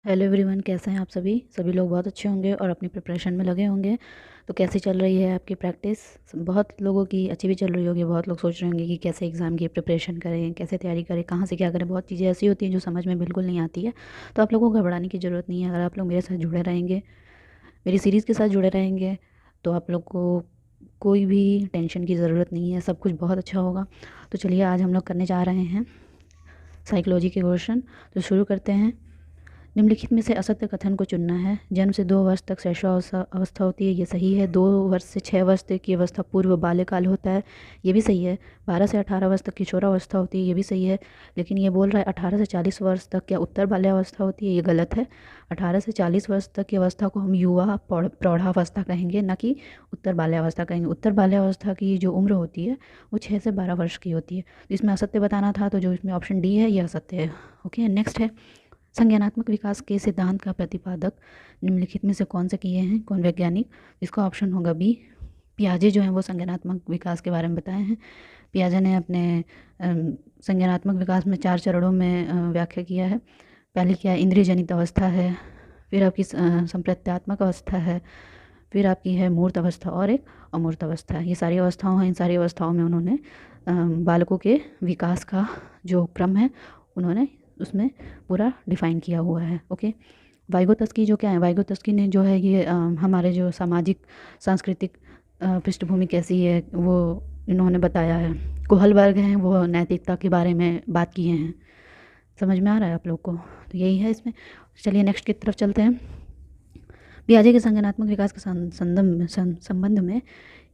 Hello everyone, कैसे हैं आप सभी सभी लोग बहुत अच्छे होंगे और अपनी प्रिपरेशन में लगे होंगे। तो कैसी चल रही है आपकी प्रैक्टिस? बहुत लोगों की अच्छी भी चल रही होगी। बहुत लोग सोच रहे होंगे कि कैसे एग्ज़ाम की प्रिपरेशन करें, कैसे तैयारी करें, कहाँ से क्या करें। बहुत चीज़ें ऐसी होती हैं जो समझ में बिल्कुल नहीं आती है। तो आप लोगों को घबराने की ज़रूरत नहीं है। अगर आप लोग मेरे साथ जुड़े रहेंगे, मेरी सीरीज़ के साथ जुड़े रहेंगे, तो आप लोग को कोई भी टेंशन की ज़रूरत नहीं है। सब कुछ बहुत अच्छा होगा। तो चलिए, आज हम लोग करने जा रहे हैं साइकोलॉजी के क्वेश्चन। तो शुरू करते हैं। निम्नलिखित में से असत्य कथन को चुनना है। जन्म से 2 वर्ष तक शैशवावस्था होती है, ये सही है। 2 वर्ष से 6 वर्ष तक की अवस्था पूर्व बाल्यकाल होता है, ये भी सही है। 12 से 18 वर्ष तक किशोरावस्था होती है, ये भी सही है। लेकिन ये बोल रहा है 18 से 40 वर्ष तक क्या उत्तर बाल्यावस्था होती है, ये गलत है। 18 से 40 वर्ष तक की अवस्था को हम युवा प्रौढ़ावस्था कहेंगे, ना कि उत्तर बाल्यावस्था कहेंगे। उत्तर बाल्यावस्था की जो उम्र होती है वो 6 से 12 वर्ष की होती है। तो इसमें असत्य बताना था, तो जो इसमें ऑप्शन डी है ये असत्य है। ओके, नेक्स्ट है। संज्ञानात्मक विकास के सिद्धांत का प्रतिपादक निम्नलिखित में से कौन से किए हैं, कौन वैज्ञानिक? इसका ऑप्शन होगा बी, पियाजे जो हैं वो संज्ञानात्मक विकास के बारे में बताए हैं। पियाजे ने अपने संज्ञानात्मक विकास में 4 चरणों में व्याख्या किया है। पहली क्या है, इंद्रिय जनित अवस्था है, फिर आपकी संप्रत्यात्मक अवस्था है, फिर आपकी है मूर्त अवस्था और एक अमूर्त अवस्था है। ये सारी अवस्थाओं हैं। इन सारी अवस्थाओं में उन्होंने बालकों के विकास का जो क्रम है उन्होंने उसमें पूरा डिफ़ाइन किया हुआ है। ओके, वाइगोत्स्की जो क्या है, वाइगोत्स्की ने जो है ये हमारे जो सामाजिक सांस्कृतिक पृष्ठभूमि कैसी है वो इन्होंने बताया है। कोहल वर्ग हैं वो नैतिकता के बारे में बात किए हैं। समझ में आ रहा है आप लोग को? तो यही है इसमें। चलिए नेक्स्ट की तरफ चलते हैं। पियाजे के संज्ञानात्मक विकास के संबंध में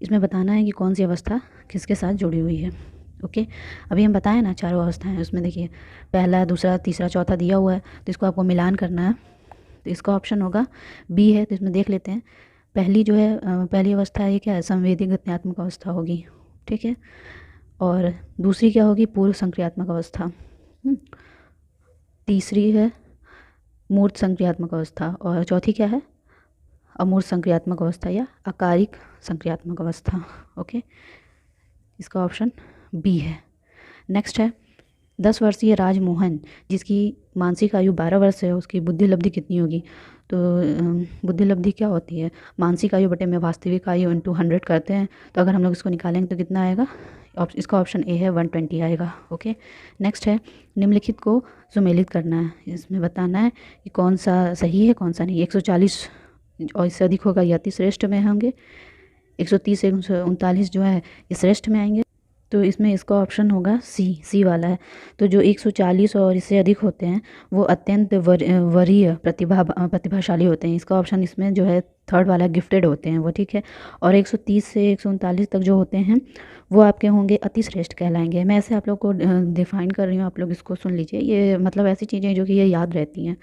इसमें बताना है कि कौन सी अवस्था किसके साथ जुड़ी हुई है। ओके, अभी हम बताएं ना चारों अवस्थाएं, उसमें देखिए पहला, दूसरा, तीसरा, चौथा दिया हुआ है, तो इसको आपको मिलान करना है। तो इसका ऑप्शन होगा बी है। तो इसमें देख लेते हैं। पहली जो है पहली अवस्था है, ये क्या है, संवेदी गत्यात्मक अवस्था होगी। ठीक है। और दूसरी क्या होगी, पूर्व संक्रियात्मक अवस्था। तीसरी है मूर्त संक्रियात्मक अवस्था। और चौथी क्या है, अमूर्त संक्रियात्मक अवस्था या अकारिक संक्रियात्मक अवस्था। ओके, इसका ऑप्शन बी है। नेक्स्ट है। 10 वर्षीय राजमोहन जिसकी मानसिक आयु 12 वर्ष है, उसकी बुद्धि लब्धि कितनी होगी? तो बुद्धि लब्धि क्या होती है, मानसिक आयु बटे में वास्तविक आयु इंटू 100 करते हैं। तो अगर हम लोग इसको निकालेंगे तो कितना आएगा? इसका ऑप्शन ए है, 120 आएगा। ओके, नेक्स्ट है। निम्नलिखित को सुमेलित करना है। इसमें बताना है कि कौन सा सही है कौन सा नहीं। 140 और इससे अधिक होगा या अति श्रेष्ठ में होंगे। 130 से 139 जो है ये श्रेष्ठ में आएंगे। तो इसमें इसका ऑप्शन होगा सी वाला है। तो जो 140 और इससे अधिक होते हैं वो अत्यंत वरीय प्रतिभाशाली होते हैं। इसका ऑप्शन इसमें जो है थर्ड वाला, गिफ्टेड होते हैं वो। ठीक है। और 130 से 139 तक जो होते हैं वो आपके होंगे अतिश्रेष्ठ कहलाएंगे। मैं ऐसे आप लोग को डिफाइन कर रही हूँ, आप लोग इसको सुन लीजिए। ये मतलब ऐसी चीज़ें जो कि ये याद रहती हैं।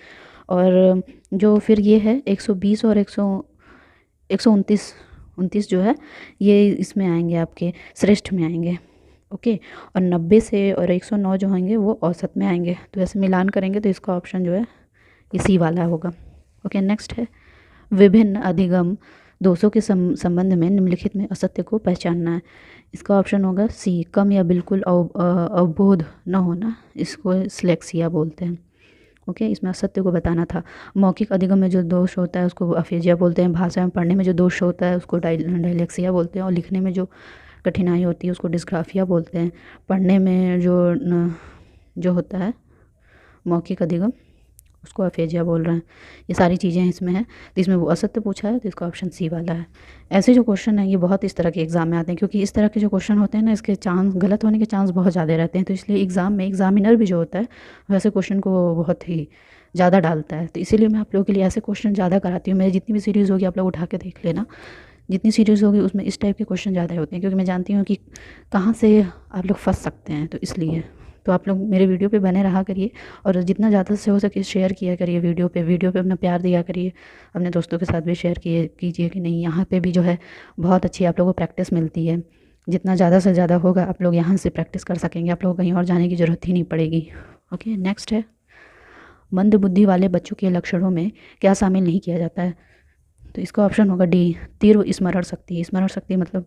और जो फिर ये है 120 और 129 जो है ये इसमें आएंगे, आपके श्रेष्ठ में आएंगे। ओके, और 90 से और 109 जो होंगे वो औसत में आएंगे। तो ऐसे मिलान करेंगे तो इसका ऑप्शन जो है ये सी वाला होगा। ओके, नेक्स्ट है। विभिन्न अधिगम दोषों के संबंध में निम्नलिखित में असत्य को पहचानना है। इसका ऑप्शन होगा सी, कम या बिल्कुल अवबोध न होना। इसको स्लेक्सिया बोलते हैं। ओके, इसमें असत्य को बताना था। मौखिक अधिगम में जो दोष होता है उसको अफेजिया बोलते हैं। भाषा में पढ़ने में जो दोष होता है उसको डायलेक्सिया बोलते हैं। और लिखने में जो कठिनाई होती है उसको डिस्ग्राफिया बोलते हैं। पढ़ने में जो होता है मौखिक अधिगम उसको अफेजिया बोल रहे हैं। ये सारी चीज़ें इसमें हैं। तो इसमें वो असत्य पूछा है, तो इसका ऑप्शन सी वाला है। ऐसे जो क्वेश्चन है ये बहुत इस तरह के एग्जाम में आते हैं, क्योंकि इस तरह के जो क्वेश्चन होते हैं ना इसके चांस गलत होने के चांस बहुत ज़्यादा रहते हैं। तो इसलिए एग्ज़ाम में एग्जामिनर भी जो होता है वैसे क्वेश्चन को बहुत ही ज़्यादा डालता है। तो इसीलिए मैं आप लोगों के लिए ऐसे क्वेश्चन ज़्यादा कराती हूँ। मेरी जितनी भी सीरीज़ होगी आप लोग उठा के देख लेना, जितनी सीरीज़ होगी उसमें इस टाइप के क्वेश्चन ज़्यादा होते हैं, क्योंकि मैं जानती हूँ कि कहाँ से आप लोग फंस सकते हैं। तो इसलिए तो आप लोग मेरे वीडियो पे बने रहा करिए और जितना ज़्यादा से हो सके शेयर किया करिए। वीडियो पे अपना प्यार दिया करिए। अपने दोस्तों के साथ भी शेयर कीजिए कि नहीं, यहाँ पे भी जो है बहुत अच्छी आप लोगों को प्रैक्टिस मिलती है। जितना ज़्यादा से ज़्यादा होगा आप लोग यहाँ से प्रैक्टिस कर सकेंगे। आप लोग कहीं और जाने की ज़रूरत ही नहीं पड़ेगी। ओके, नेक्स्ट है। मंद बुद्धि वाले बच्चों के लक्षणों में क्या शामिल नहीं किया जाता है? तो इसका ऑप्शन होगा डी, तीव्र स्मरण शक्ति। स्मरण शक्ति मतलब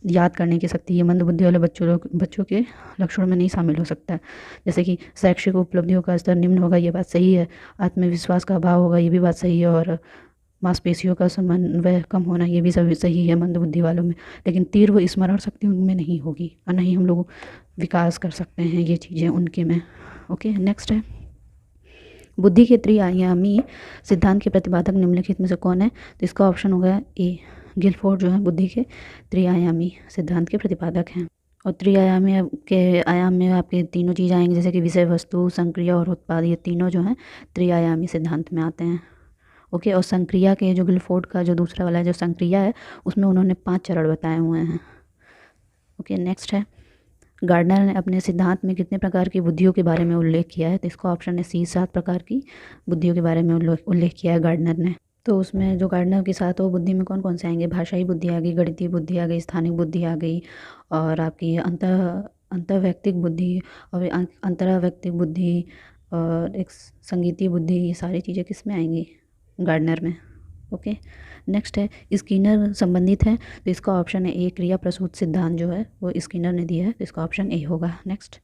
याद करने की शक्ति, ये मंदबुद्धि वाले बच्चों के लक्षणों में नहीं शामिल हो सकता है। जैसे कि शैक्षिक उपलब्धियों का स्तर निम्न होगा, ये बात सही है। आत्मविश्वास का अभाव होगा, ये भी बात सही है। और मांसपेशियों का समन्वय कम होना, ये भी सभी सही है मंदबुद्धि वालों में। लेकिन तीव्र स्मरण शक्ति उनमें नहीं होगी और नहीं हम लोग विकास कर सकते हैं ये चीज़ें उनके में। ओके, नेक्स्ट है बुद्धि के त्रिआयामी सिद्धांत के प्रतिपादक निम्नलिखित में से कौन है? तो इसका ऑप्शन होगा ए, गिलफोर्ड जो है बुद्धि के त्रिआयामी सिद्धांत के प्रतिपादक हैं। और त्रिआयामी के आयाम में आपके तीनों चीज़ आएंगे, जैसे कि विषय वस्तु, संक्रिया और उत्पाद, ये तीनों जो हैं त्रिआयामी सिद्धांत में आते हैं। ओके, और संक्रिया के जो गिलफोर्ड का जो दूसरा वाला है जो संक्रिया है, उसमें उन्होंने 5 चरण बताए हुए हैं। ओके, नेक्स्ट है गार्डनर ने अपने सिद्धांत में कितने प्रकार की बुद्धियों के बारे में उल्लेख किया है? तो इसका ऑप्शन है सी, 7 प्रकार की बुद्धियों के बारे में उल्लेख किया है गार्डनर ने। तो उसमें जो गार्डनर के साथ वो बुद्धि में कौन कौन से आएंगे? भाषाई बुद्धि आ गई, गणितीय बुद्धि आ गई, स्थानिक बुद्धि आ गई, और आपकी अंतर्वैयक्तिक बुद्धि और अंतरावैयक्तिक बुद्धि और एक संगीतीय बुद्धि, ये सारी चीज़ें किस में आएंगी? गार्डनर में। ओके, नेक्स्ट है स्किनर संबंधित है, तो इसका ऑप्शन है ए, क्रिया प्रसूत सिद्धांत जो है वो स्किनर ने दिया है, तो इसका ऑप्शन ए होगा। नेक्स्ट,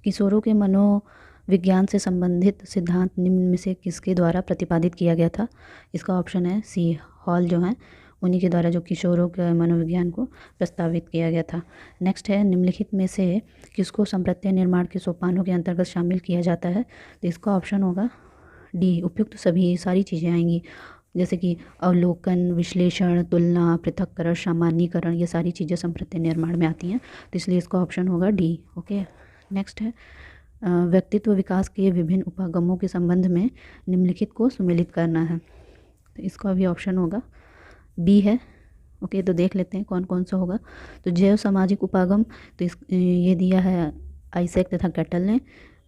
किशोरों के मनोविज्ञान से संबंधित सिद्धांत निम्न में से किसके द्वारा प्रतिपादित किया गया था? इसका ऑप्शन है सी, हॉल जो है उन्हीं के द्वारा जो किशोरों के मनोविज्ञान को प्रस्तावित किया गया था। नेक्स्ट है निम्नलिखित में से किसको संप्रत्यय निर्माण के सोपानों के अंतर्गत शामिल किया जाता है? तो इसका ऑप्शन होगा डी, उपयुक्त सभी सारी चीज़ें आएंगी, जैसे कि अवलोकन, विश्लेषण, तुलना, पृथक्करण, सामान्यीकरण, ये सारी चीज़ें संप्रत्यय निर्माण में आती हैं, तो इसलिए इसका ऑप्शन होगा डी। ओके, नेक्स्ट है व्यक्तित्व विकास के विभिन्न उपागमों के संबंध में निम्नलिखित को सुमेलित करना है, तो इसका भी ऑप्शन होगा बी है। ओके, तो देख लेते हैं कौन कौन सा होगा। तो जैव सामाजिक उपागम, तो ये दिया है आइजैक तथा कैटल ने।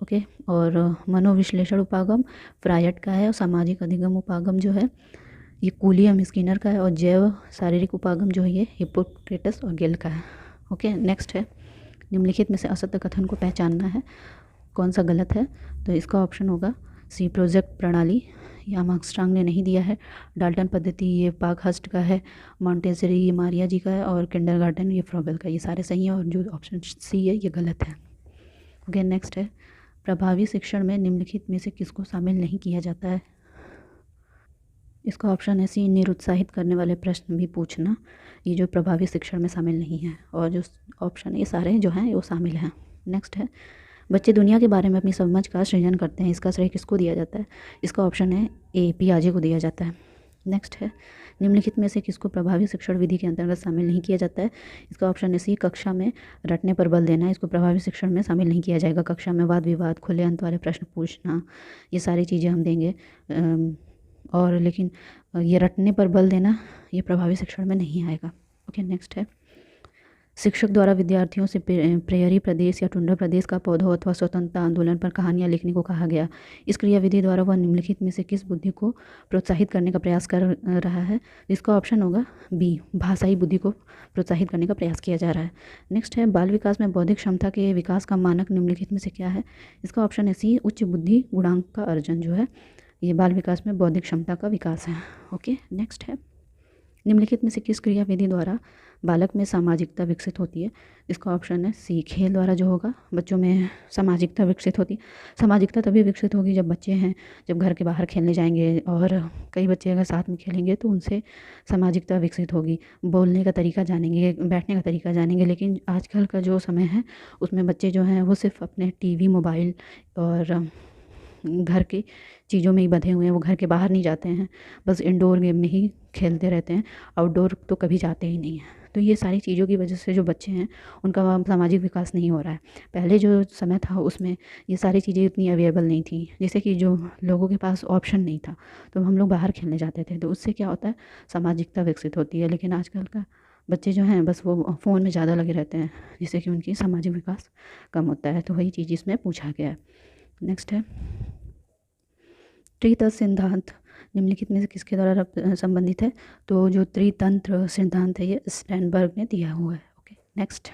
ओके, और मनोविश्लेषण उपागम फ्रायड का है, और सामाजिक अधिगम उपागम जो है ये कूलियम स्किनर का है, और जैव शारीरिक उपागम जो है ये हिप्पोक्रेटस और गेल का है। ओके, नेक्स्ट है निम्नलिखित में से असत्य कथन को पहचानना है, कौन सा गलत है? तो इसका ऑप्शन होगा सी, प्रोजेक्ट प्रणाली, ये आर्मस्ट्रांग ने नहीं दिया है। डाल्टन पद्धति ये पाकहस्ट का है। मॉन्टेसरी ये मारिया जी का है, और किंडरगार्टन ये फ्रॉबेल का। ये सारे सही हैं, और जो ऑप्शन सी है ये गलत है। ओके, नेक्स्ट है प्रभावी शिक्षण में निम्नलिखित में से किसको शामिल नहीं किया जाता है? इसका ऑप्शन है सी, निरुत्साहित करने वाले प्रश्न भी पूछना, ये जो प्रभावी शिक्षण में शामिल नहीं है। और जो ऑप्शन है ये सारे जो हैं वो शामिल हैं। नेक्स्ट है बच्चे दुनिया के बारे में अपनी समझ का सृजन करते हैं, इसका श्रेय किसको दिया जाता है? इसका ऑप्शन है ए, पियाजे को दिया जाता है। नेक्स्ट है निम्नलिखित में से किसको प्रभावी शिक्षण विधि के अंतर्गत शामिल नहीं किया जाता है? इसका ऑप्शन है सी, कक्षा में रटने पर बल देना, इसको प्रभावी शिक्षण में शामिल नहीं किया जाएगा। कक्षा में वाद विवाद, खुले अंत वाले प्रश्न पूछना, ये सारी चीज़ें हम देंगे, और लेकिन ये रटने पर बल देना ये प्रभावी शिक्षण में नहीं आएगा। ओके, नेक्स्ट है शिक्षक द्वारा विद्यार्थियों से प्रेयरी प्रदेश या टुंड्रा प्रदेश का पौधों अथवा स्वतंत्रता आंदोलन पर कहानियाँ लिखने को कहा गया। इस क्रियाविधि द्वारा वह निम्नलिखित में से किस बुद्धि को प्रोत्साहित करने का प्रयास कर रहा है? इसका ऑप्शन होगा बी, भाषाई बुद्धि को प्रोत्साहित करने का प्रयास किया जा रहा है। नेक्स्ट है बाल विकास में बौद्धिक क्षमता के विकास का मानक निम्नलिखित में से क्या है? इसका ऑप्शन है सी, उच्च बुद्धि गुणांक का अर्जन जो है ये बाल विकास में बौद्धिक क्षमता का विकास है। ओके, नेक्स्ट है निम्नलिखित में से किस क्रियाविधि द्वारा बालक में सामाजिकता विकसित होती है? इसका ऑप्शन है सी, खेल द्वारा जो होगा बच्चों में सामाजिकता विकसित होती। सामाजिकता तभी विकसित होगी जब बच्चे हैं जब घर के बाहर खेलने जाएंगे, और कई बच्चे अगर साथ में खेलेंगे तो उनसे सामाजिकता विकसित होगी, बोलने का तरीका जानेंगे, बैठने का तरीका जानेंगे। लेकिन आजकल का जो समय है उसमें बच्चे जो हैं वो सिर्फ अपने टीवी, मोबाइल और घर की चीज़ों में ही बंधे हुए हैं, वो घर के बाहर नहीं जाते हैं, बस इंडोर गेम में ही खेलते रहते हैं, आउटडोर तो कभी जाते ही नहीं हैं। तो ये सारी चीज़ों की वजह से जो बच्चे हैं उनका सामाजिक विकास नहीं हो रहा है। पहले जो समय था उसमें ये सारी चीज़ें इतनी अवेलेबल नहीं थी, जैसे कि जो लोगों के पास ऑप्शन नहीं था तो हम लोग बाहर खेलने जाते थे, तो उससे क्या होता है सामाजिकता विकसित होती है। लेकिन आजकल का बच्चे जो हैं बस वो फ़ोन में ज़्यादा लगे रहते हैं, जिससे कि उनकी सामाजिक विकास कम होता है। तो वही चीज़ इसमें पूछा गया है। नेक्स्ट है त्रितत्व सिद्धांत निम्नलिखित में से किसके द्वारा संबंधित है? तो जो त्रितंत्र सिद्धांत है ये स्टैनबर्ग ने दिया हुआ है। ओके, नेक्स्ट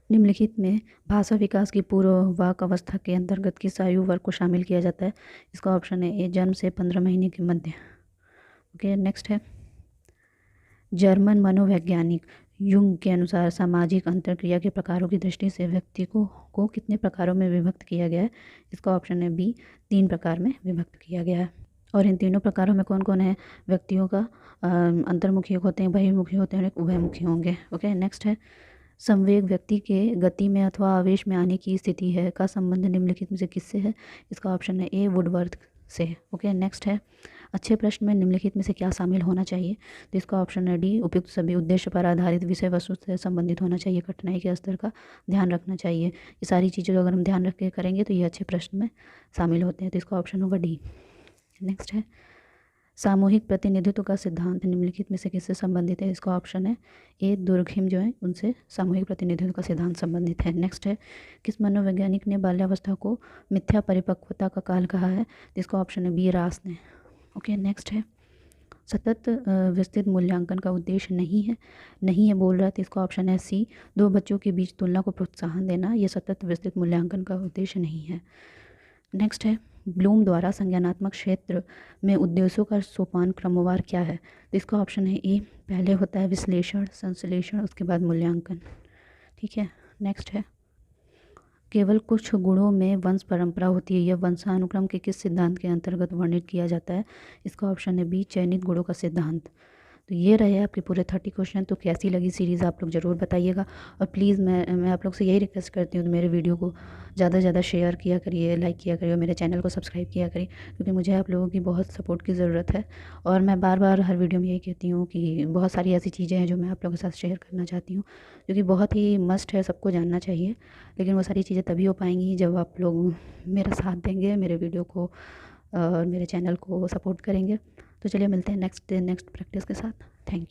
निम्नलिखित में भाषा विकास की पूर्ववाक अवस्था के अंतर्गत किस आयु वर्ग को शामिल किया जाता है? इसका ऑप्शन है ए, जन्म से 15 महीने के मध्य। ओके, नेक्स्ट है जर्मन मनोवैज्ञानिक युंग के अनुसार सामाजिक अंतरक्रिया के प्रकारों की दृष्टि से व्यक्ति को कितने प्रकारों में विभक्त किया गया है? इसका ऑप्शन है बी, 3 प्रकार में विभक्त किया गया है। और इन तीनों प्रकारों में कौन कौन है? व्यक्तियों का अंतर्मुखी होते हैं, बहिर्मुखी होते हैं और एक उभयमुखी होंगे। ओके, नेक्स्ट है संवेग व्यक्ति के गति में अथवा आवेश में आने की स्थिति है का संबंध निम्नलिखित में से किससे है? इसका ऑप्शन है ए, वुडवर्थ से। ओके, नेक्स्ट है अच्छे प्रश्न में निम्नलिखित में से क्या शामिल होना चाहिए? तो इसका ऑप्शन है डी, उपयुक्त सभी उद्देश्य पर आधारित विषय वस्तु से संबंधित होना चाहिए, कठिनाई के स्तर का ध्यान रखना चाहिए। ये सारी चीज़ें अगर हम ध्यान रख के करेंगे तो ये अच्छे प्रश्न में शामिल होते हैं, तो इसका ऑप्शन होगा डी। नेक्स्ट है सामूहिक प्रतिनिधित्व का सिद्धांत निम्नलिखित में से किससे संबंधित है? इसका ऑप्शन है ए, दुर्खिम जो है उनसे सामूहिक प्रतिनिधित्व का सिद्धांत संबंधित है। नेक्स्ट है किस मनोवैज्ञानिक ने बाल्यावस्था को मिथ्या परिपक्वता का काल कहा है? इसका ऑप्शन है बी, रास ने। ओके, नेक्स्ट है सतत विस्तृत मूल्यांकन का उद्देश्य नहीं है बोल रहा है, तो इसका ऑप्शन है सी, दो बच्चों के बीच तुलना को प्रोत्साहन देना, ये सतत विस्तृत मूल्यांकन का उद्देश्य नहीं है। नेक्स्ट है ब्लूम द्वारा संज्ञानात्मक क्षेत्र में उद्देश्यों का सोपान क्रमवार क्या है? तो इसका ऑप्शन है ए, पहले होता है विश्लेषण, संश्लेषण, उसके बाद मूल्यांकन। ठीक है, नेक्स्ट है केवल कुछ गुणों में वंश परंपरा होती है, यह वंशानुक्रम के किस सिद्धांत के अंतर्गत वर्णित किया जाता है? इसका ऑप्शन है बी, चयनित गुणों का सिद्धांत। तो ये रहे आपके पूरे 30 क्वेश्चन। तो कैसी लगी सीरीज़ आप लोग ज़रूर बताइएगा, और प्लीज़ मैं आप लोग से यही रिक्वेस्ट करती हूँ, तो मेरे वीडियो को ज़्यादा से ज़्यादा शेयर किया करिए, लाइक किया करिए और मेरे चैनल को सब्सक्राइब किया करिए, क्योंकि मुझे आप लोगों की बहुत सपोर्ट की ज़रूरत है। और मैं बार बार हर वीडियो में यही कहती हूँ कि बहुत सारी ऐसी चीज़ें हैं जो मैं आप लोगों के साथ शेयर करना चाहती हूँ, जो कि बहुत ही मस्ट है, सबको जानना चाहिए। लेकिन वो सारी चीज़ें तभी हो पाएंगी जब आप लोग मेरा साथ देंगे, मेरे वीडियो को और मेरे चैनल को सपोर्ट करेंगे। तो चलिए मिलते हैं नेक्स्ट प्रैक्टिस के साथ। Thank you.